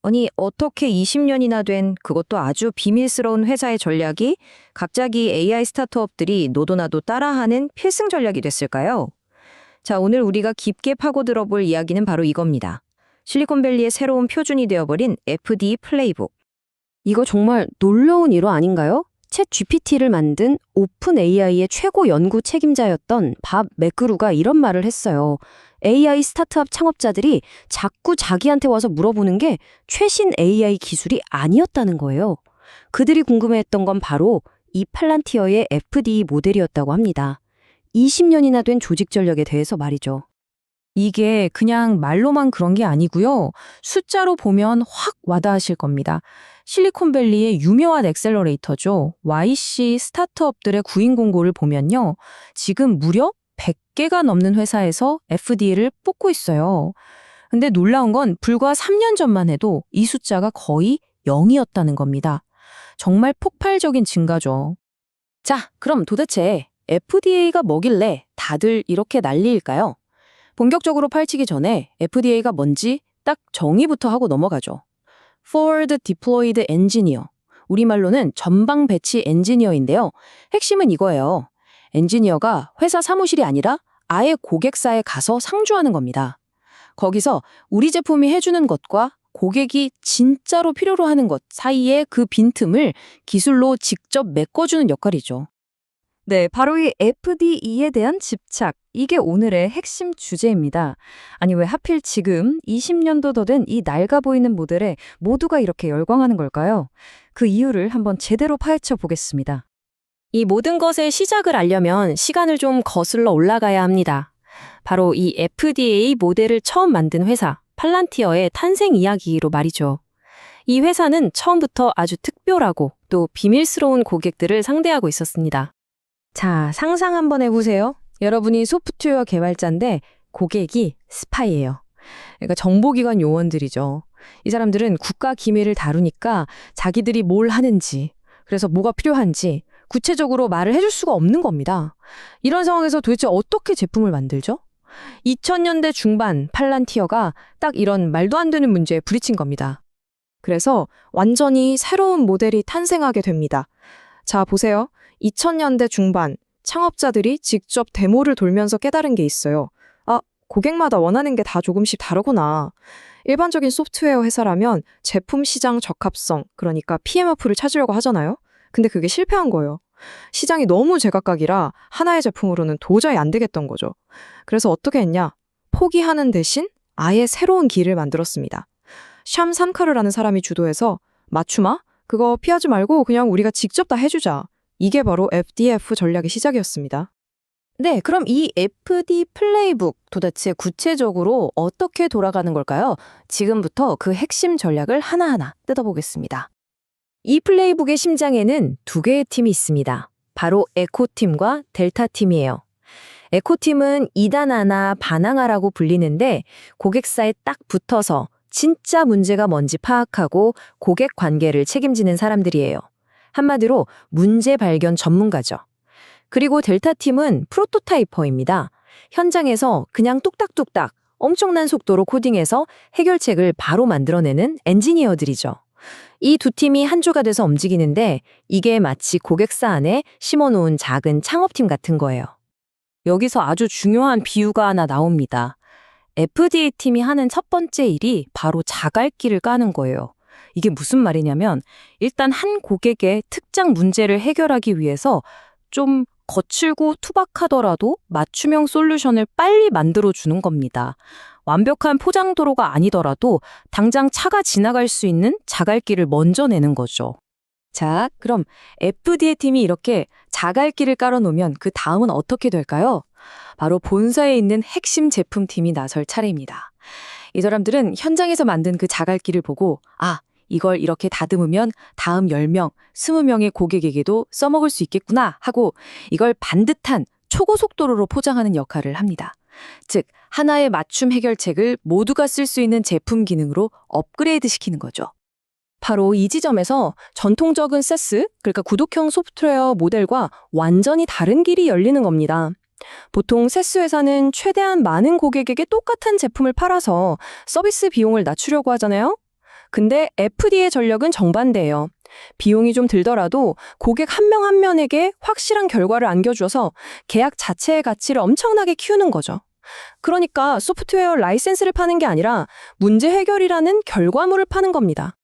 아니, 어떻게 20년이나 된 그것도 아주 비밀스러운 회사의 전략이 갑자기 AI 스타트업들이 너도나도 따라하는 필승 전략이 됐을까요? 자, 오늘 우리가 깊게 파고들어 볼 이야기는 바로 이겁니다. 실리콘밸리의 새로운 표준이 되어버린 FD 플레이북. 이거 정말 놀라운 일화 아닌가요? 챗 GPT를 만든 오픈 AI의 최고 연구 책임자였던 밥 매그루가 이런 말을 했어요. AI 스타트업 창업자들이 자꾸 자기한테 와서 물어보는 게 최신 AI 기술이 아니었다는 거예요. 그들이 궁금해했던 건 바로 이 팔란티어의 FD 모델이었다고 합니다. 20년이나 된 조직 전략에 대해서 말이죠. 이게 그냥 말로만 그런 게 아니고요. 숫자로 보면 확 와닿으실 겁니다. 실리콘밸리의 유명한 엑셀러레이터죠. YC 스타트업들의 구인 공고를 보면요. 지금 무려 100개가 넘는 회사에서 FD를 뽑고 있어요. 근데 놀라운 건 불과 3년 전만 해도 이 숫자가 거의 0이었다는 겁니다. 정말 폭발적인 증가죠. 자, 그럼 도대체 FDA가 뭐길래 다들 이렇게 난리일까요? 본격적으로 파헤치기 전에 FDA가 뭔지 딱 정의부터 하고 넘어가죠. Forward Deployed Engineer, 우리말로는 전방 배치 엔지니어인데요. 핵심은 이거예요. 엔지니어가 회사 사무실이 아니라 아예 고객사에 가서 상주하는 겁니다. 거기서 우리 제품이 해주는 것과 고객이 진짜로 필요로 하는 것 사이의 그 빈틈을 기술로 직접 메꿔주는 역할이죠. 네, 바로 이 FDE에 대한 집착. 이게 오늘의 핵심 주제입니다. 아니, 왜 하필 지금 20년도 더 된 이 낡아 보이는 모델에 모두가 이렇게 열광하는 걸까요? 그 이유를 한번 제대로 파헤쳐 보겠습니다. 이 모든 것의 시작을 알려면 시간을 좀 거슬러 올라가야 합니다. 바로 이 FDA 모델을 처음 만든 회사, 팔란티어의 탄생 이야기로 말이죠. 이 회사는 처음부터 아주 특별하고 또 비밀스러운 고객들을 상대하고 있었습니다. 자, 상상 한번 해보세요. 여러분이 소프트웨어 개발자인데 고객이 스파이예요. 그러니까 정보기관 요원들이죠. 이 사람들은 국가 기밀을 다루니까 자기들이 뭘 하는지, 그래서 뭐가 필요한지 구체적으로 말을 해줄 수가 없는 겁니다. 이런 상황에서 도대체 어떻게 제품을 만들죠? 2000년대 중반 팔란티어가 딱 이런 말도 안 되는 문제에 부딪힌 겁니다. 그래서 완전히 새로운 모델이 탄생하게 됩니다. 자, 보세요. 2000년대 중반 창업자들이 직접 데모를 돌면서 깨달은 게 있어요. 아, 고객마다 원하는 게 다 조금씩 다르구나. 일반적인 소프트웨어 회사라면 제품 시장 적합성, 그러니까 PMF를 찾으려고 하잖아요. 근데 그게 실패한 거예요. 시장이 너무 제각각이라 하나의 제품으로는 도저히 안 되겠던 거죠. 그래서 어떻게 했냐? 포기하는 대신 아예 새로운 길을 만들었습니다. 샴 산카르라는 사람이 주도해서 맞춤아? 그거 피하지 말고 그냥 우리가 직접 다 해주자. 이게 바로 FDF 전략의 시작이었습니다. 네, 그럼 이 FD 플레이북 도대체 구체적으로 어떻게 돌아가는 걸까요? 지금부터 그 핵심 전략을 하나하나 뜯어보겠습니다. 이 플레이북의 심장에는 두 개의 팀이 있습니다. 바로 에코팀과 델타팀이에요. 에코팀은 이단아나 반항아라고 불리는데 고객사에 딱 붙어서 진짜 문제가 뭔지 파악하고 고객 관계를 책임지는 사람들이에요. 한마디로 문제 발견 전문가죠. 그리고 델타팀은 프로토타이퍼입니다. 현장에서 그냥 뚝딱뚝딱 엄청난 속도로 코딩해서 해결책을 바로 만들어내는 엔지니어들이죠. 이 두 팀이 한 주가 돼서 움직이는데 이게 마치 고객사 안에 심어놓은 작은 창업팀 같은 거예요. 여기서 아주 중요한 비유가 하나 나옵니다. FDA 팀이 하는 첫 번째 일이 바로 자갈길을 까는 거예요. 이게 무슨 말이냐면 일단 한 고객의 특정 문제를 해결하기 위해서 좀 거칠고 투박하더라도 맞춤형 솔루션을 빨리 만들어주는 겁니다. 완벽한 포장도로가 아니더라도 당장 차가 지나갈 수 있는 자갈길을 먼저 내는 거죠. 자, 그럼 FDA 팀이 이렇게 자갈길을 깔아놓으면 그 다음은 어떻게 될까요? 바로 본사에 있는 핵심 제품팀이 나설 차례입니다. 이 사람들은 현장에서 만든 그 자갈길을 보고 이걸 이렇게 다듬으면 다음 10명, 20명의 고객에게도 써먹을 수 있겠구나 하고 이걸 반듯한 초고속도로로 포장하는 역할을 합니다. 즉, 하나의 맞춤 해결책을 모두가 쓸 수 있는 제품 기능으로 업그레이드 시키는 거죠. 바로 이 지점에서 전통적인 세스, 그러니까 구독형 소프트웨어 모델과 완전히 다른 길이 열리는 겁니다. 보통 세스 회사는 최대한 많은 고객에게 똑같은 제품을 팔아서 서비스 비용을 낮추려고 하잖아요. 근데 FD의 전략은 정반대예요. 비용이 좀 들더라도 고객 한 명 한 명에게 확실한 결과를 안겨줘서 계약 자체의 가치를 엄청나게 키우는 거죠. 그러니까 소프트웨어 라이센스를 파는 게 아니라 문제 해결이라는 결과물을 파는 겁니다.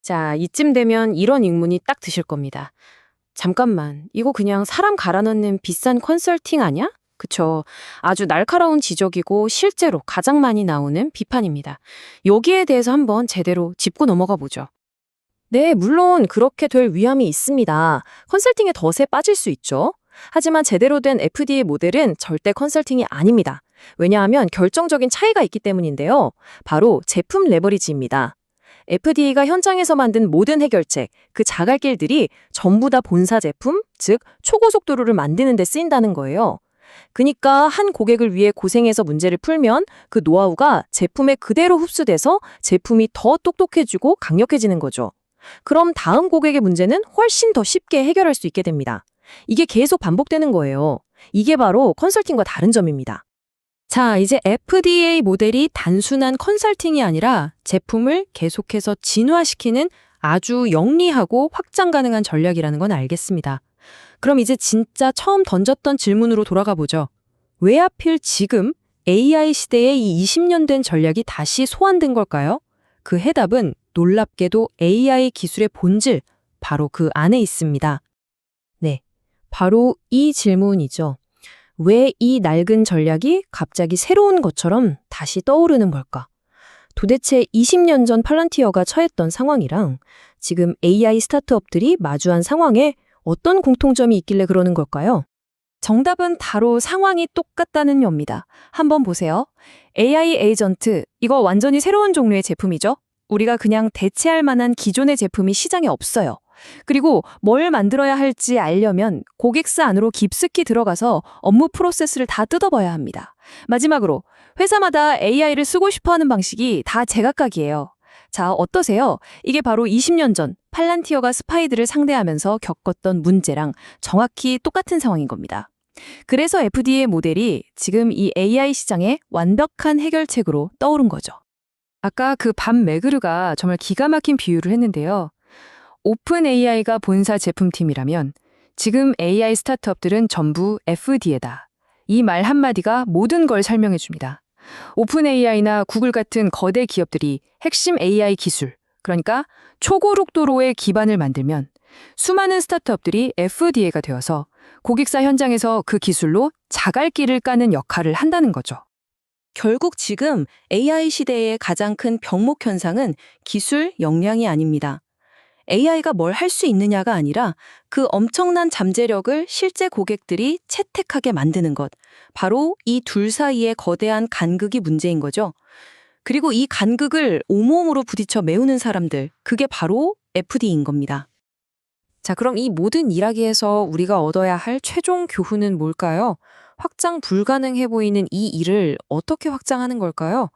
자, 이쯤 되면 이런 의문이 딱 드실 겁니다. 잠깐만, 이거 그냥 사람 갈아넣는 비싼 컨설팅 아니야? 그쵸. 아주 날카로운 지적이고 실제로 가장 많이 나오는 비판입니다. 여기에 대해서 한번 제대로 짚고 넘어가 보죠. 네, 물론 그렇게 될 위험이 있습니다. 컨설팅의 덫에 빠질 수 있죠. 하지만 제대로 된 FDA 모델은 절대 컨설팅이 아닙니다. 왜냐하면 결정적인 차이가 있기 때문인데요. 바로 제품 레버리지입니다. FDA가 현장에서 만든 모든 해결책, 그 자갈길들이 전부 다 본사 제품, 즉 초고속도로를 만드는 데 쓰인다는 거예요. 그러니까 한 고객을 위해 고생해서 문제를 풀면 그 노하우가 제품에 그대로 흡수돼서 제품이 더 똑똑해지고 강력해지는 거죠. 그럼 다음 고객의 문제는 훨씬 더 쉽게 해결할 수 있게 됩니다. 이게 계속 반복되는 거예요. 이게 바로 컨설팅과 다른 점입니다. 자, 이제 FDA 모델이 단순한 컨설팅이 아니라 제품을 계속해서 진화시키는 아주 영리하고 확장 가능한 전략이라는 건 알겠습니다. 그럼 이제 진짜 처음 던졌던 질문으로 돌아가 보죠. 왜 하필 지금 AI 시대에 이 20년 된 전략이 다시 소환된 걸까요? 그 해답은 놀랍게도 AI 기술의 본질, 바로 그 안에 있습니다. 네, 바로 이 질문이죠. 왜 이 낡은 전략이 갑자기 새로운 것처럼 다시 떠오르는 걸까? 도대체 20년 전 팔란티어가 처했던 상황이랑 지금 AI 스타트업들이 마주한 상황에 어떤 공통점이 있길래 그러는 걸까요? 정답은 바로 상황이 똑같다는 겁니다. 한번 보세요. AI 에이전트, 이거 완전히 새로운 종류의 제품이죠? 우리가 그냥 대체할 만한 기존의 제품이 시장에 없어요. 그리고 뭘 만들어야 할지 알려면 고객사 안으로 깊숙이 들어가서 업무 프로세스를 다 뜯어봐야 합니다. 마지막으로 회사마다 AI를 쓰고 싶어하는 방식이 다 제각각이에요. 자, 어떠세요? 이게 바로 20년 전 팔란티어가 스파이들을 상대하면서 겪었던 문제랑 정확히 똑같은 상황인 겁니다. 그래서 FDA 모델이 지금 이 AI 시장의 완벽한 해결책으로 떠오른 거죠. 아까 그 밥 매그르가 정말 기가 막힌 비유를 했는데요. 오픈 AI가 본사 제품팀이라면 지금 AI 스타트업들은 전부 FDA다. 이 말 한마디가 모든 걸 설명해 줍니다. 오픈 AI나 구글 같은 거대 기업들이 핵심 AI 기술, 그러니까 초고속도로의 기반을 만들면 수많은 스타트업들이 FDA가 되어서 고객사 현장에서 그 기술로 자갈길을 까는 역할을 한다는 거죠. 결국 지금 AI 시대의 가장 큰 병목 현상은 기술 역량이 아닙니다. AI가 뭘 할 수 있느냐가 아니라 그 엄청난 잠재력을 실제 고객들이 채택하게 만드는 것. 바로 이 둘 사이의 거대한 간극이 문제인 거죠. 그리고 이 간극을 온몸으로 부딪혀 메우는 사람들, 그게 바로 FD인 겁니다. 자, 그럼 이 모든 이야기에서 우리가 얻어야 할 최종 교훈은 뭘까요? 확장 불가능해 보이는 이 일을 어떻게 확장하는 걸까요?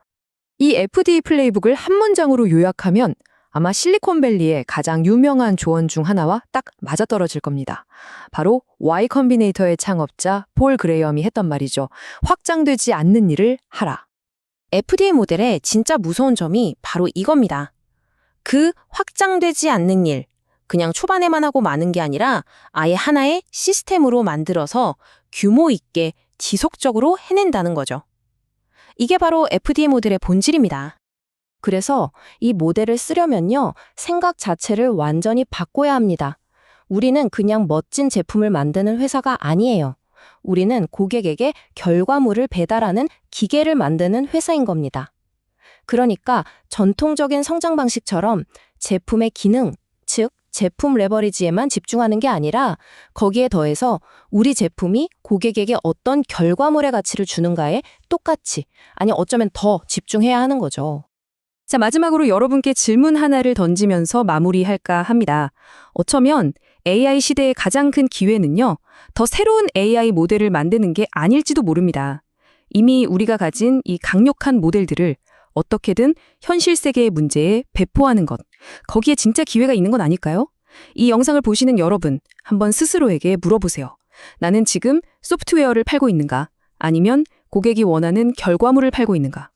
이 FD 플레이북을 한 문장으로 요약하면 아마 실리콘밸리의 가장 유명한 조언 중 하나와 딱 맞아떨어질 겁니다. 바로 Y 컴비네이터의 창업자 폴 그레이엄이 했던 말이죠. 확장되지 않는 일을 하라. FDA 모델의 진짜 무서운 점이 바로 이겁니다. 그 확장되지 않는 일, 그냥 초반에만 하고 마는 게 아니라 아예 하나의 시스템으로 만들어서 규모 있게 지속적으로 해낸다는 거죠. 이게 바로 FDA 모델의 본질입니다. 그래서 이 모델을 쓰려면요, 생각 자체를 완전히 바꿔야 합니다. 우리는 그냥 멋진 제품을 만드는 회사가 아니에요. 우리는 고객에게 결과물을 배달하는 기계를 만드는 회사인 겁니다. 그러니까 전통적인 성장 방식처럼 제품의 기능, 즉 제품 레버리지에만 집중하는 게 아니라 거기에 더해서 우리 제품이 고객에게 어떤 결과물의 가치를 주는가에 똑같이, 아니 어쩌면 더 집중해야 하는 거죠. 자, 마지막으로 여러분께 질문 하나를 던지면서 마무리할까 합니다. 어쩌면 AI 시대의 가장 큰 기회는요, 더 새로운 AI 모델을 만드는 게 아닐지도 모릅니다. 이미 우리가 가진 이 강력한 모델들을 어떻게든 현실 세계의 문제에 배포하는 것, 거기에 진짜 기회가 있는 건 아닐까요? 이 영상을 보시는 여러분, 한번 스스로에게 물어보세요. 나는 지금 소프트웨어를 팔고 있는가? 아니면 고객이 원하는 결과물을 팔고 있는가?